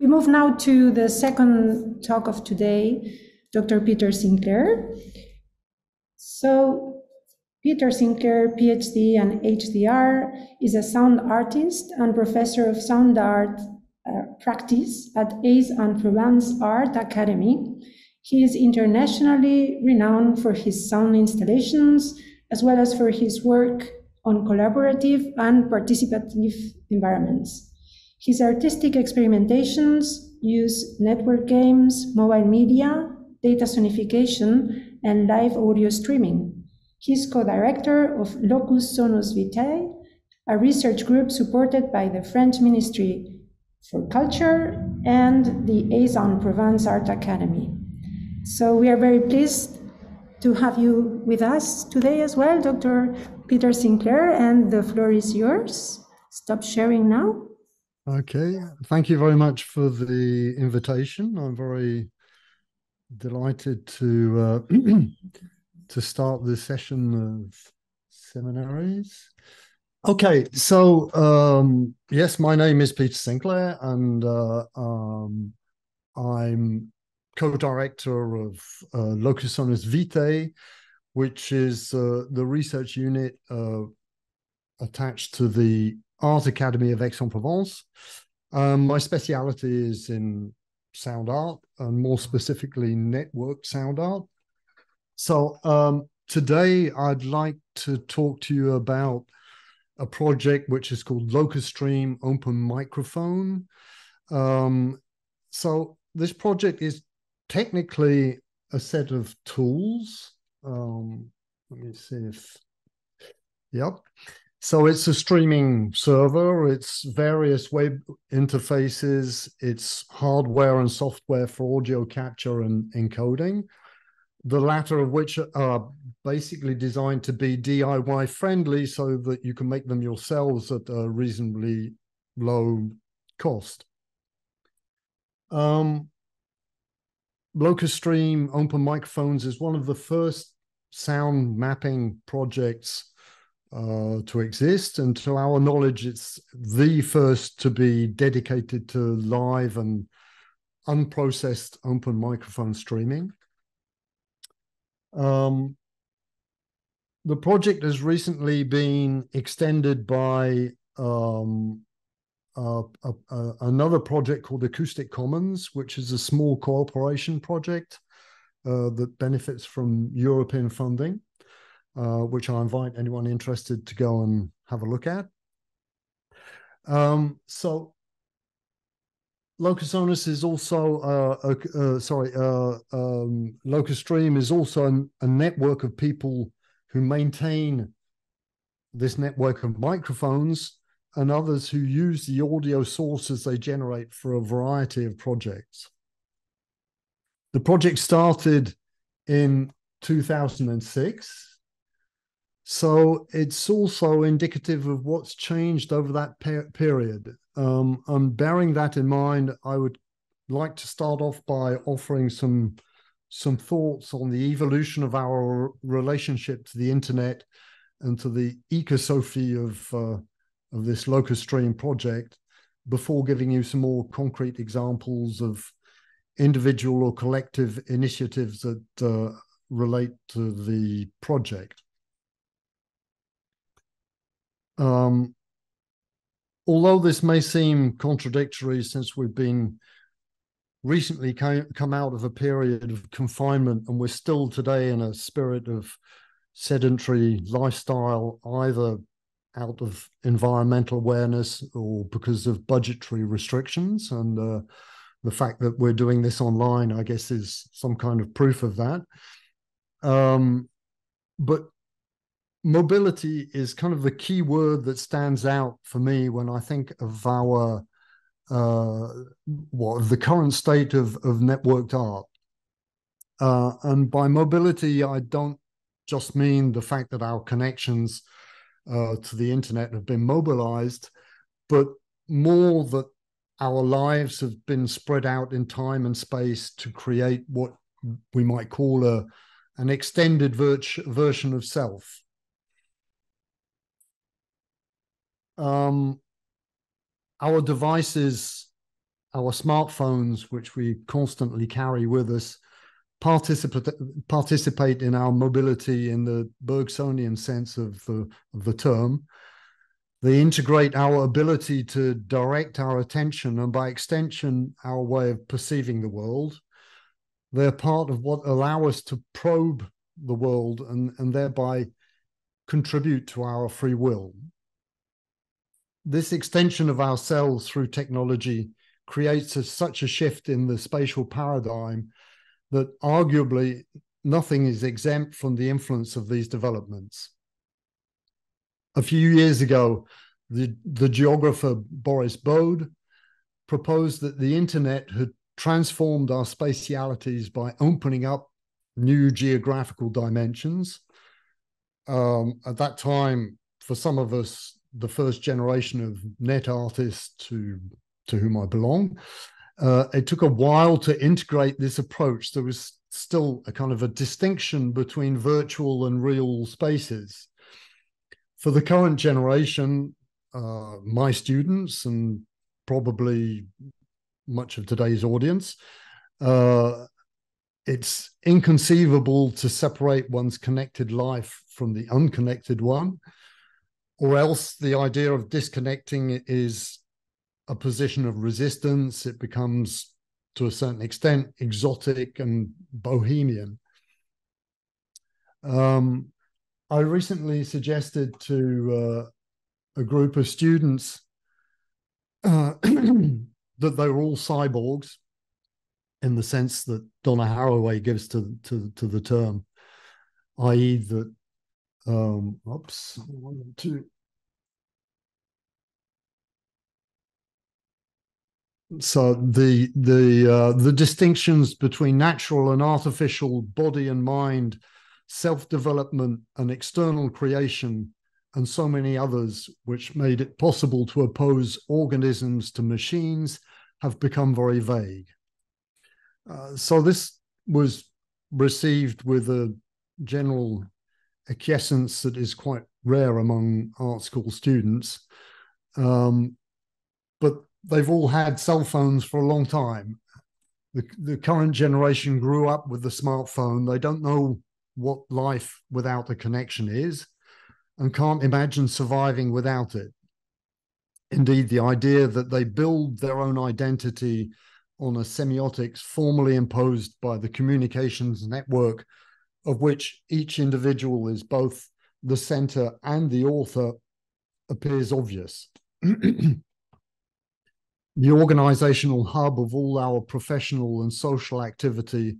We move now to the second talk of today, Dr. Peter Sinclair. So, Peter Sinclair, PhD and HDR, is a sound artist and professor of sound art practice at Aix-en Provence Art Academy. He is internationally renowned for his sound installations, as well as for his work on collaborative and participative environments. His artistic experimentations use network games, mobile media, data sonification, and live audio streaming. He's co-director of Locus Sonus Vitae, a research group supported by the French Ministry for Culture and the Aix-en Provence Art Academy. So we are very pleased to have you with us today as well, Dr. Peter Sinclair, and the floor is yours. Stop sharing now. Okay, thank you very much for the invitation. I'm very delighted to to start this session of seminaries. Okay, so yes, my name is Peter Sinclair, and I'm co-director of Locus Sonus Vitae, which is the research unit attached to the Art Academy of Aix-en-Provence. My speciality is in sound art, and more specifically network sound art. So today I'd like to talk to you about a project which is called Locustream Open Microphone. So this project is technically a set of tools. Let me see if, yep. So it's a streaming server, it's various web interfaces, it's hardware and software for audio capture and encoding, the latter of which are basically designed to be DIY friendly so that you can make them yourselves at a reasonably low cost. Locustream Open Microphones is one of the first sound mapping projects to exist, and to our knowledge, it's the first to be dedicated to live and unprocessed open microphone streaming. The project has recently been extended by another project called Acoustic Commons, which is a small cooperation project that benefits from European funding, which I invite anyone interested to go and have a look at. So Locus Sonus is also, Locustream is also a network of people who maintain this network of microphones and others who use the audio sources they generate for a variety of projects. The project started in 2006. So it's also indicative of what's changed over that period. And bearing that in mind, I would like to start off by offering some thoughts on the evolution of our relationship to the internet and to the ecosophy of this Locustream project, before giving you some more concrete examples of individual or collective initiatives that relate to the project. Although this may seem contradictory, since we've been recently come out of a period of confinement, and we're still today in a spirit of sedentary lifestyle, either out of environmental awareness or because of budgetary restrictions. And the fact that we're doing this online, I guess, is some kind of proof of that. But mobility is kind of the key word that stands out for me when I think of our the current state of networked art. And by mobility, I don't just mean the fact that our connections to the internet have been mobilized, but more that our lives have been spread out in time and space to create what we might call an extended version of self. Our devices our smartphones, which we constantly carry with us, participate in our mobility in the Bergsonian sense of the term. They integrate our ability to direct our attention and, by extension, our way of perceiving the world. They're part of what allow us to probe the world and thereby contribute to our free will. This extension of ourselves through technology creates such a shift in the spatial paradigm that arguably nothing is exempt from the influence of these developments. A few years ago, the geographer Boris Bode proposed that the internet had transformed our spatialities by opening up new geographical dimensions. At that time, for some of us, the first generation of net artists to whom I belong, it took a while to integrate this approach. There was still a kind of a distinction between virtual and real spaces. For the current generation, my students and probably much of today's audience, it's inconceivable to separate one's connected life from the unconnected one, or else the idea of disconnecting is a position of resistance. It becomes, to a certain extent, exotic and bohemian. I recently suggested to a group of students that they were all cyborgs, in the sense that Donna Haraway gives to the term, i.e. that, So the distinctions between natural and artificial, body and mind, self-development and external creation, and so many others which made it possible to oppose organisms to machines, have become very vague. So this was received with a general acquiescence that is quite rare among art school students. But they've all had cell phones for a long time. The current generation grew up with the smartphone. They don't know what life without a connection is and can't imagine surviving without it. Indeed, the idea that they build their own identity on a semiotics formally imposed by the communications network, of which each individual is both the center and the author, appears obvious. The organizational hub of all our professional and social activity,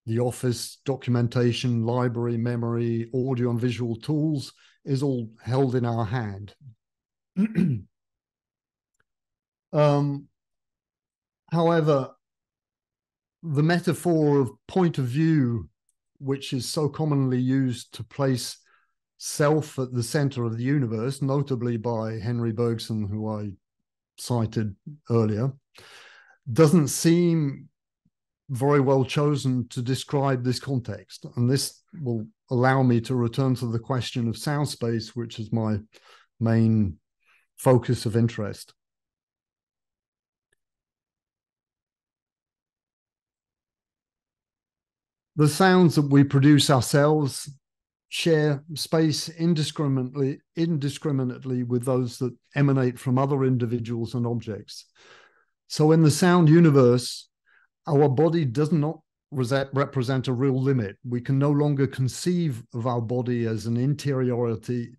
the office, documentation, library, memory, audio and visual tools, is all held in our hand. However, the metaphor of point of view, which is so commonly used to place self at the center of the universe, notably by Henry Bergson, who I cited earlier, doesn't seem very well chosen to describe this context. And this will allow me to return to the question of sound space, which is my main focus of interest. The sounds that we produce ourselves share space indiscriminately with those that emanate from other individuals and objects. So in the sound universe, our body does not represent a real limit. We can no longer conceive of our body as an interiority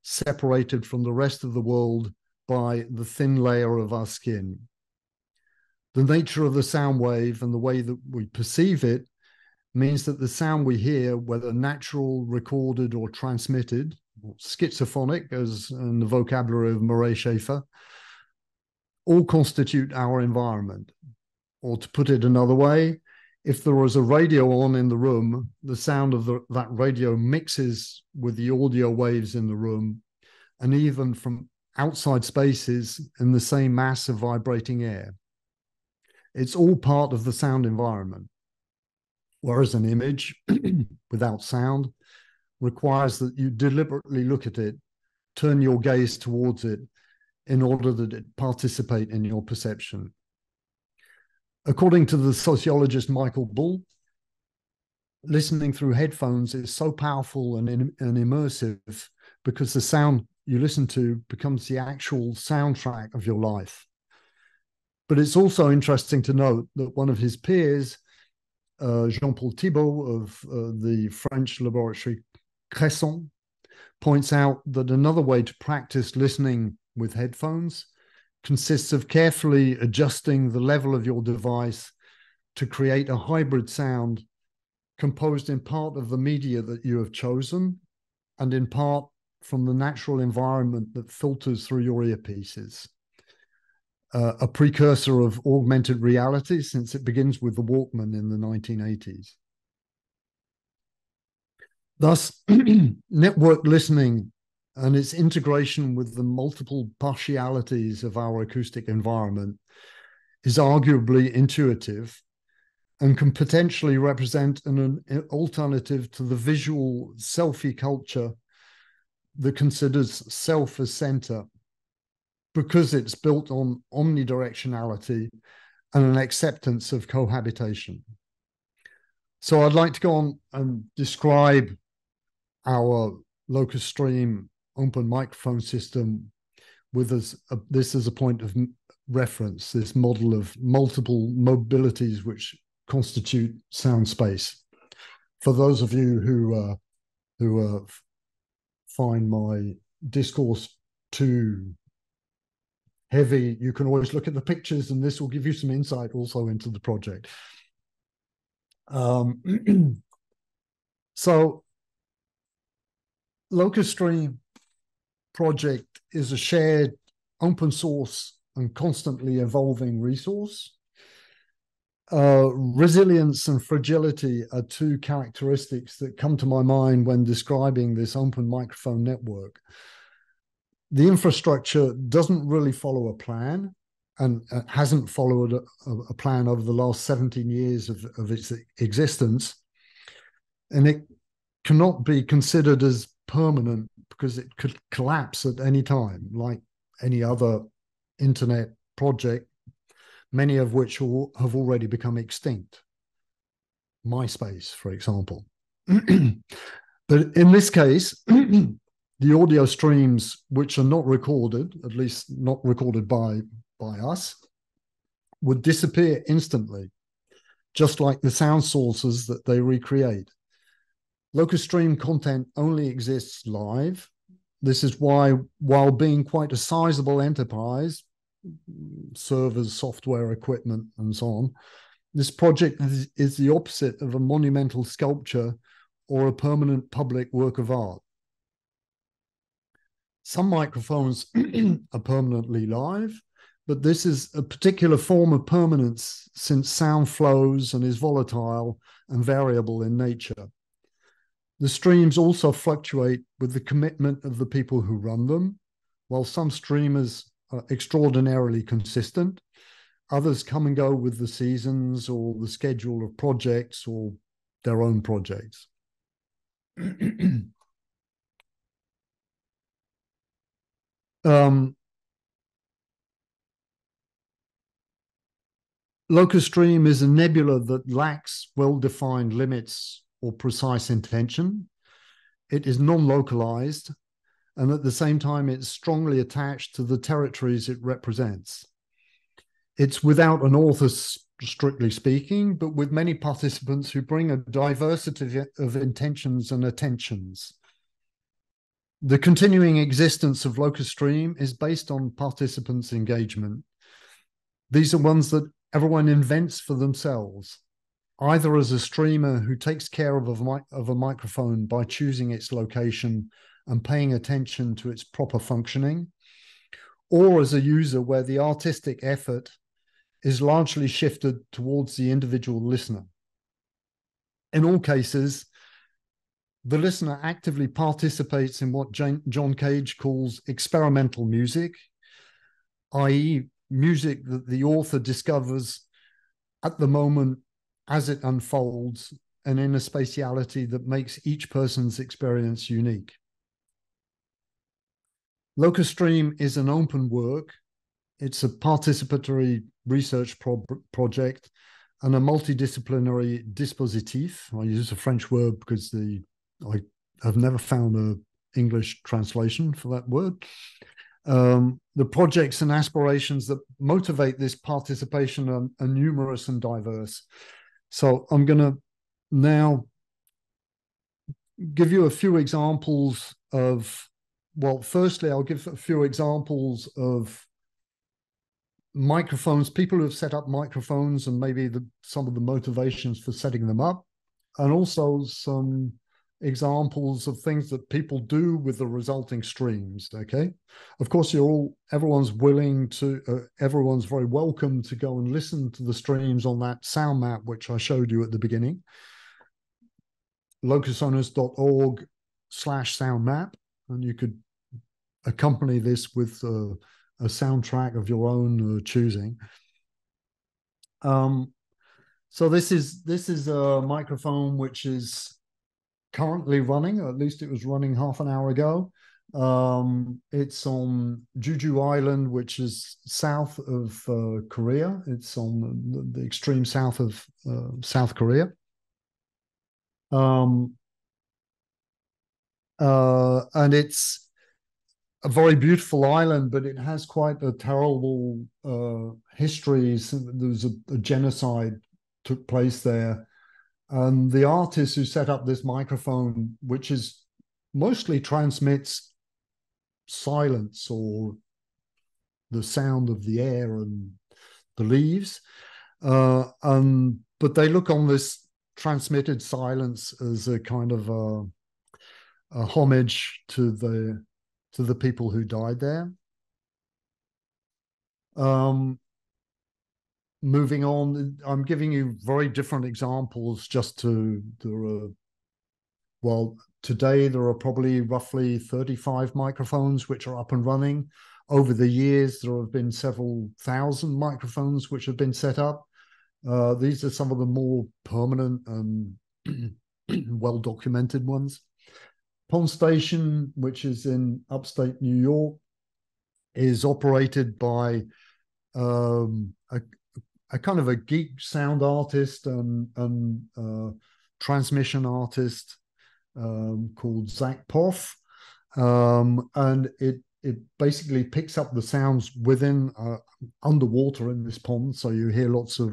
separated from the rest of the world by the thin layer of our skin. The nature of the sound wave and the way that we perceive it means that the sound we hear, whether natural, recorded, or transmitted, or schizophonic, as in the vocabulary of Murray Schafer, all constitute our environment. Or to put it another way, if there was a radio on in the room, the sound of that radio mixes with the audio waves in the room, and even from outside spaces in the same mass of vibrating air. It's all part of the sound environment. Whereas an image without sound requires that you deliberately look at it, turn your gaze towards it in order that it participate in your perception. According to the sociologist Michael Bull, listening through headphones is so powerful and immersive because the sound you listen to becomes the actual soundtrack of your life. But it's also interesting to note that one of his peers, Jean-Paul Thibault of the French laboratory Cresson, points out that another way to practice listening with headphones consists of carefully adjusting the level of your device to create a hybrid sound composed in part of the media that you have chosen and in part from the natural environment that filters through your earpieces. A precursor of augmented reality, since it begins with the Walkman in the 1980s. Thus, network listening and its integration with the multiple partialities of our acoustic environment is arguably intuitive and can potentially represent an alternative to the visual selfie culture that considers self as center, because it's built on omnidirectionality and an acceptance of cohabitation. So I'd like to go on and describe our Locustream open microphone system with this as a point of reference, this model of multiple mobilities which constitute sound space. For those of you who find my discourse too heavy, you can always look at the pictures, and this will give you some insight also into the project. So Locustream project is a shared open source and constantly evolving resource. Resilience and fragility are two characteristics that come to my mind when describing this open microphone network. The infrastructure doesn't really follow a plan, and hasn't followed a plan over the last 17 years of its existence. And it cannot be considered as permanent because it could collapse at any time, like any other internet project, many of which have already become extinct. MySpace, for example. But in this case, the audio streams which are not recorded, at least not recorded by us, would disappear instantly, just like the sound sources that they recreate. Locustream content only exists live. This is why, while being quite a sizable enterprise, servers, software, equipment, and so on, this project is the opposite of a monumental sculpture or a permanent public work of art. Some microphones are permanently live, but this is a particular form of permanence since sound flows and is volatile and variable in nature. The streams also fluctuate with the commitment of the people who run them. While some streamers are extraordinarily consistent, others come and go with the seasons or the schedule of projects or their own projects. Locustream is a nebula that lacks well-defined limits or precise intention. It is non-localized, and at the same time, it's strongly attached to the territories it represents. It's without an author, strictly speaking, but with many participants who bring a diversity of intentions and attentions. The continuing existence of Locustream is based on participants' engagement. These are ones that everyone invents for themselves, either as a streamer who takes care of a microphone by choosing its location and paying attention to its proper functioning, or as a user where the artistic effort is largely shifted towards the individual listener. In all cases, the listener actively participates in what John Cage calls experimental music, i.e., music that the author discovers at the moment as it unfolds and in a spatiality that makes each person's experience unique. Locustream is an open work. It's a participatory research project, and a multidisciplinary dispositif. I use a French word because I have never found an English translation for that word. The projects and aspirations that motivate this participation are numerous and diverse. So I'm going to now give you a few examples of, well, firstly, I'll give a few examples of microphones, people who have set up microphones, and maybe some of the motivations for setting them up, and also some examples of things that people do with the resulting streams. Okay, of course, everyone's very welcome to go and listen to the streams on that sound map which I showed you at the beginning, locussonus.org/sound map, and you could accompany this with a soundtrack of your own choosing. So this is a microphone which is currently running, or at least it was running half an hour ago. It's on Jeju Island, which is south of Korea. It's on the extreme south of South Korea. And it's a very beautiful island, but it has quite a terrible history. There was a genocide took place there. And the artist who set up this microphone, which mostly transmits silence or the sound of the air and the leaves, but they look on this transmitted silence as a kind of a homage to the people who died there. Moving on, I'm giving you very different examples well, today there are probably roughly 35 microphones which are up and running. Over the years, there have been several thousand microphones which have been set up. These are some of the more permanent and well-documented ones. Pond Station, which is in upstate New York, is operated by a kind of a geek sound artist and transmission artist called Zach Poff, and it basically picks up the sounds within underwater in this pond. So you hear lots of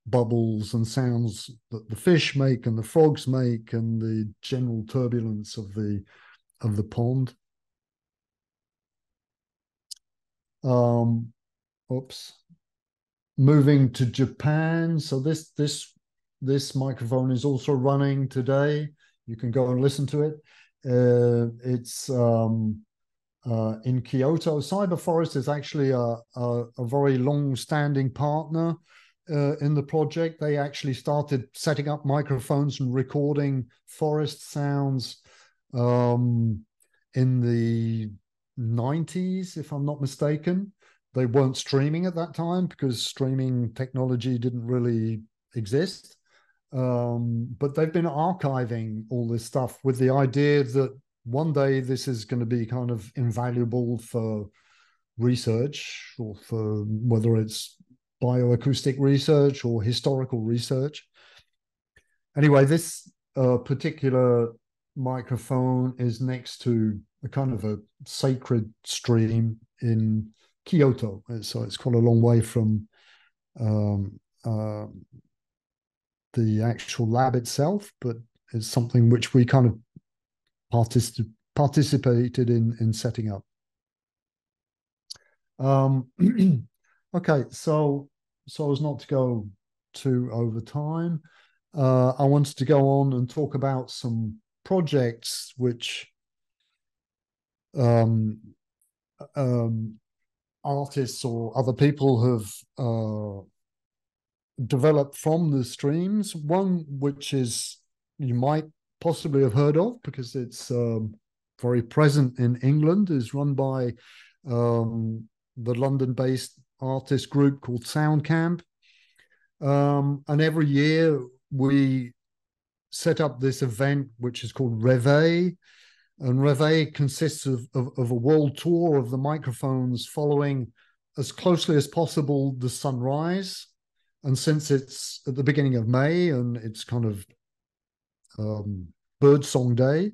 bubbles and sounds that the fish make and the frogs make, and the general turbulence of the pond. Moving to Japan. So this microphone is also running today. You can go and listen to it. It's in Kyoto. Cyberforest is actually a very long-standing partner in the project. They actually started setting up microphones and recording forest sounds in the 90s, if I'm not mistaken. They weren't streaming at that time because streaming technology didn't really exist. But they've been archiving all this stuff with the idea that one day this is going to be kind of invaluable for research, or for whether it's bioacoustic research or historical research. Anyway, this particular microphone is next to a kind of a sacred stream in Kyoto. So it's quite a long way from the actual lab itself, but it's something which we kind of participated in setting up. Okay, so as not to go too over time, I wanted to go on and talk about some projects which artists or other people have developed from the streams. One which you might possibly have heard of because it's very present in England, is run by the London-based artist group called Soundcamp. And every year we set up this event which is called Reveille. And Reveille consists of a world tour of the microphones following as closely as possible the sunrise. And since it's at the beginning of May and it's kind of bird song day,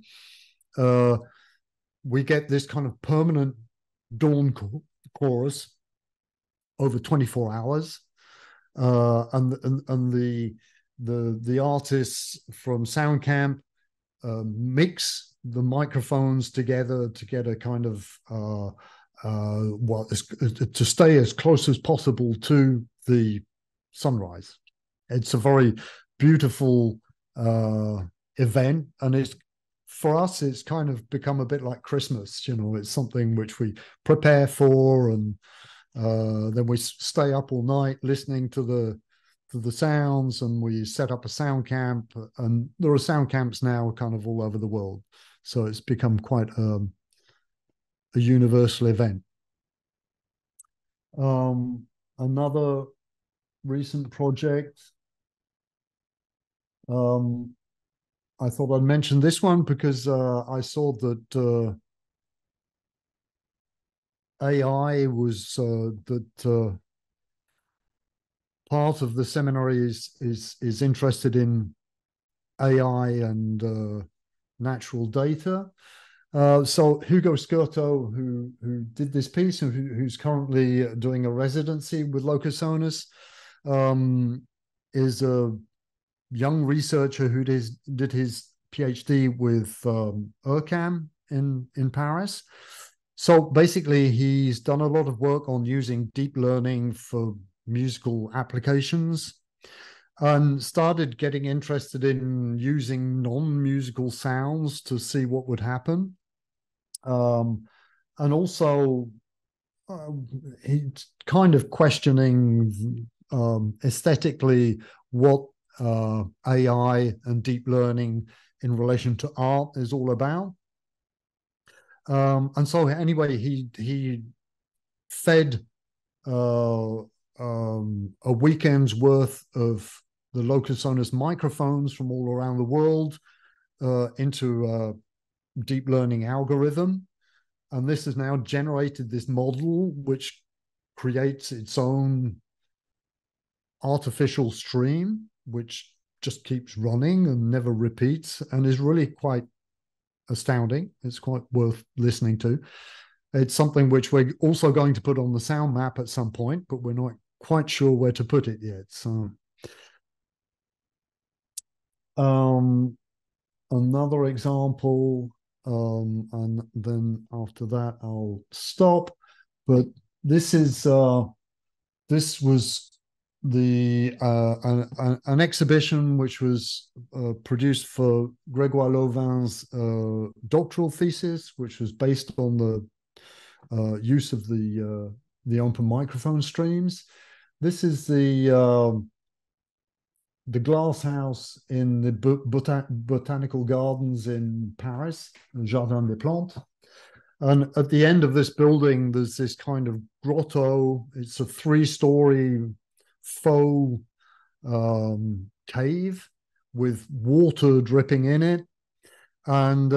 we get this kind of permanent dawn chorus over 24 hours. And the artists from SoundCamp mix the microphones together to get a kind of to stay as close as possible to the sunrise. It's a very beautiful event, and it's, for us, it's kind of become a bit like Christmas. You know, it's something which we prepare for, and then we stay up all night listening to the sounds, and we set up a sound camp, and there are sound camps now kind of all over the world. So it's become quite a universal event. Another recent project, I thought I'd mention this one because I saw that AI was that part of the seminary is interested in AI and natural data. So Hugo Scurto, who did this piece and who's currently doing a residency with Locus Sonus, is a young researcher who did his PhD with ERCAM in Paris. So basically, he's done a lot of work on using deep learning for musical applications and started getting interested in using non-musical sounds to see what would happen. And also, he's kind of questioning aesthetically what AI and deep learning in relation to art is all about. And so anyway, he fed a weekend's worth of the Locus Sonus microphones from all around the world into a deep learning algorithm. And this has now generated this model which creates its own artificial stream, which just keeps running and never repeats, and is really quite astounding. It's quite worth listening to. It's something which we're also going to put on the sound map at some point, but we're not quite sure where to put it yet. So another example, and then after that I'll stop. But this is this was the an exhibition which was produced for Grégoire Lauvin's doctoral thesis, which was based on the use of the open microphone streams. This is the glass house in the botanical gardens in Paris, the Jardin des Plantes. And at the end of this building, there's this kind of grotto. It's a 3-story faux cave with water dripping in it. And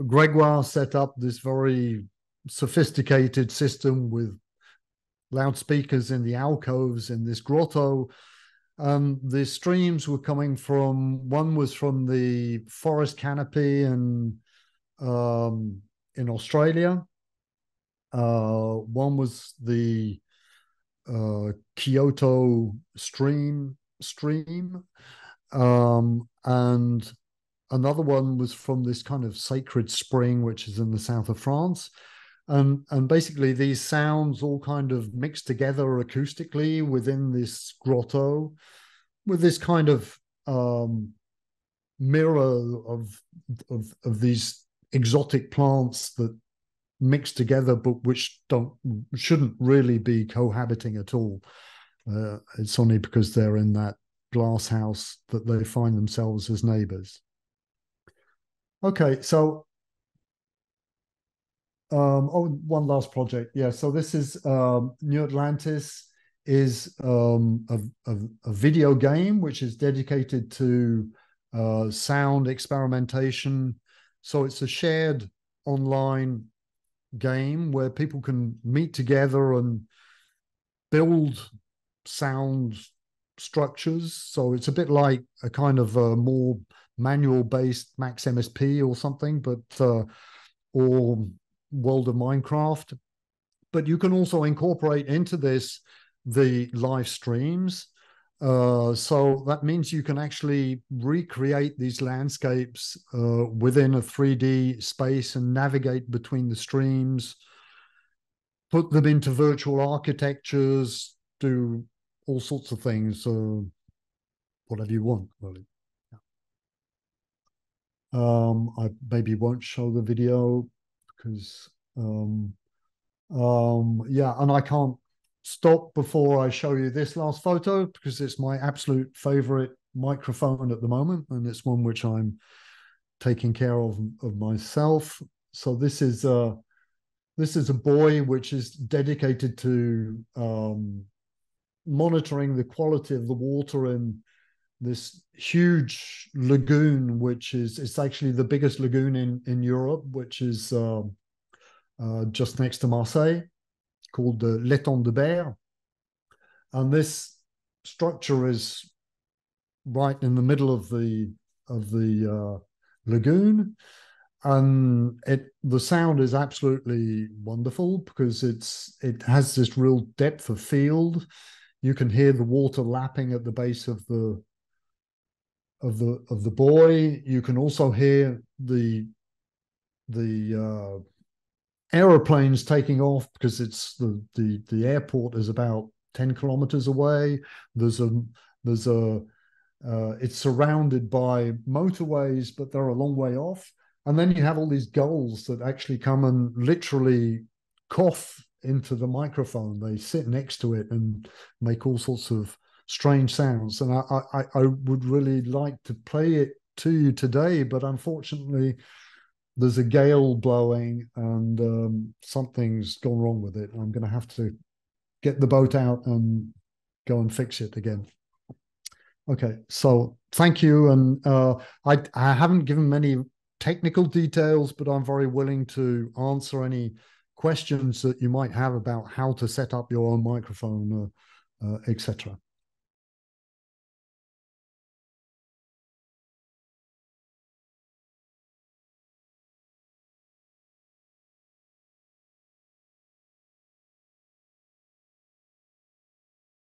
Grégoire set up this very sophisticated system with loudspeakers in the alcoves in this grotto. The streams were coming from, one was from the forest canopy and in Australia. One was the Kyoto stream, and another one was from this kind of sacred spring, which is in the south of France. And basically these sounds all kind of mixed together acoustically within this grotto with this kind of mirror of these exotic plants that mix together, but which shouldn't really be cohabiting at all. It's only because they're in that glass house that they find themselves as neighbors. Okay, so one last project. Yeah, so this is New Atlantis is a video game which is dedicated to sound experimentation. So it's a shared online game where people can meet together and build sound structures. So it's a bit like a kind of a more manual-based Max MSP or something, but or World of Minecraft. But you can also incorporate into this the live streams. So that means you can actually recreate these landscapes within a 3D space and navigate between the streams, put them into virtual architectures, do all sorts of things, whatever you want, really. I maybe won't show the video because, yeah, and I can't stop before I show you this last photo because it's my absolute favorite microphone at the moment, and it's one which I'm taking care of myself. So this is a buoy which is dedicated to monitoring the quality of the water in this huge lagoon, which is, it's actually the biggest lagoon in Europe, which is just next to Marseille, called the L'étang de Berre. And this structure is right in the middle of the lagoon. And the sound is absolutely wonderful because it has this real depth of field. You can hear the water lapping at the base of the buoy. You can also hear the aeroplanes taking off because it's the airport is about 10 kilometers away. It's surrounded by motorways, but they're a long way off. And then you have all these gulls that actually come and literally cough into the microphone. They sit next to it and make all sorts of strange sounds. And I would really like to play it to you today, but unfortunately, there's a gale blowing and something's gone wrong with it. I'm going to have to get the boat out and go and fix it again. Okay, so thank you. And I haven't given many technical details, but I'm very willing to answer any questions that you might have about how to set up your own microphone, etc.